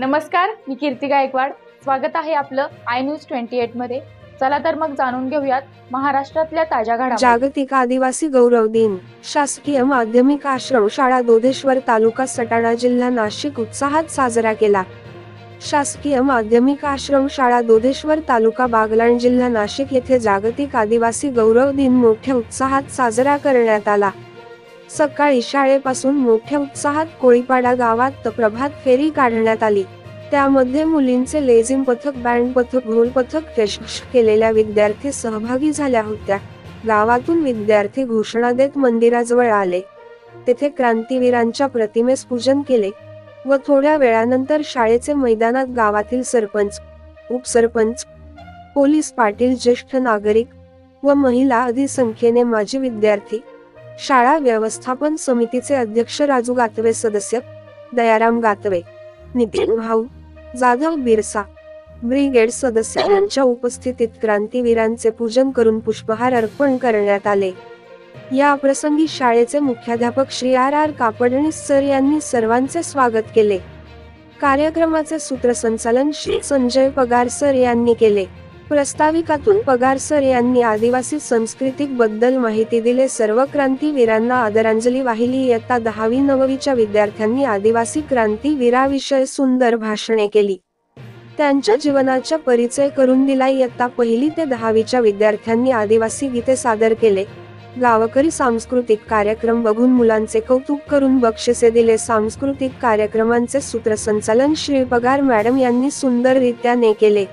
नमस्कार, मी कीर्ती गायकवाड. स्वागत आहे आपलं आय न्यूज 28 मध्ये. चला तर मग जाणून घेऊयात महाराष्ट्रातल्या ताज्या घडामोडी. जागतिक आदिवासी गौरव दिन. शासकीय माध्यमिक आश्रमशाळा दोधेश्वर, तालुका सटाणा, जिल्हा नाशिक उत्साहात साजरा केला. शासकीय माध्यमिक आश्रमशाळा दोधेश्वर, तालुका बागलाण, जिल्हा नाशिक येथे जागतिक आदिवासी गौरव दिन मोठ्या उत्साहात साजरा करण्यात आला. सकाळी शाळेपासून मोठ्या उत्साहात कोळीपाडा गावात प्रभात फेरी काढण्यात आली. त्यामध्ये मुलींचे लेझिम पथक, बँड पथक, ढोल पथक, केश केलेल्या विद्यार्थी सहभागी झाल्या होत्या. गावातून विद्यार्थी घोषणा देत मंदिराजवळ आले. तेथे क्रांतीवीरांच्या प्रतिमेस पूजन केले व थोड्या वेळानंतर शाळेचे मैदानात गावातील सरपंच, उपसरपंच, पोलीस पाटील, ज्येष्ठ नागरिक व महिला आदी संख्येने माजी विद्यार्थी, शाळा व्यवस्थापन समितीचे अध्यक्ष राजू गातवे, सदस्य दयाराम गातवे, नितीन भाऊ जाधव, बिरसा ब्रिगेड सदस्य यांच्या उपस्थितीत क्रांतीवीरांचे पूजन करून पुष्पहार अर्पण करण्यात आले. या प्रसंगी शाळेचे मुख्याध्यापक श्री आर कापडणीस सर यांनी सर्वांचे स्वागत केले. कार्यक्रमाचे सूत्रसंचालन श्री संजय पगार सर यांनी केले. प्रस्ताविकातून पगार सर यांनी आदिवासी संस्कृती बद्दल माहिती दिली. सर्व क्रांतीवीरांना आदरांजली वाहिली. इयत्ता 10वी-9वीच्या विद्यार्थ्यांनी आदिवासी क्रांतीवीराविषयी सुंदर भाषणे केली. त्यांच्या जीवनाचा परिचय करून दिला. इयत्ता 1ली ते 10वीच्या विद्यार्थ्यांनी आदिवासी गीते सादर केले. गावकरी सांस्कृतिक कार्यक्रम बघून मुलांचे कौतुक करून बक्षिसे दिले. सांस्कृतिक कार्यक्रमांचे सूत्रसंचालन श्री पगार मॅडम यांनी सुंदररित्याने केले.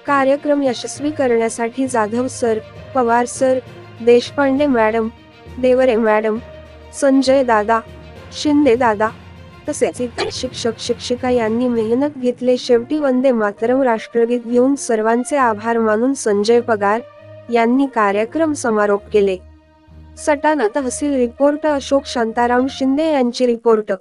कार्यक्रम यशस्वी करण्यासाठी Jadhav sir, Pawar sir, Deshpande madam, Devare madam, Sanjay दादा, शिंदे दादा तसेच इतर शिक्षक शिक्षिका यांनी मेहनत घेतली. शेवटी वंदे मातरम राष्ट्रगीत घेऊन सर्वांचे आभार मानून संजय पगार यांनी कार्यक्रम समारोप केले. सटाणा तहसील रिपोर्ट अशोक शांताराम शिंदे यांची रिपोर्ट.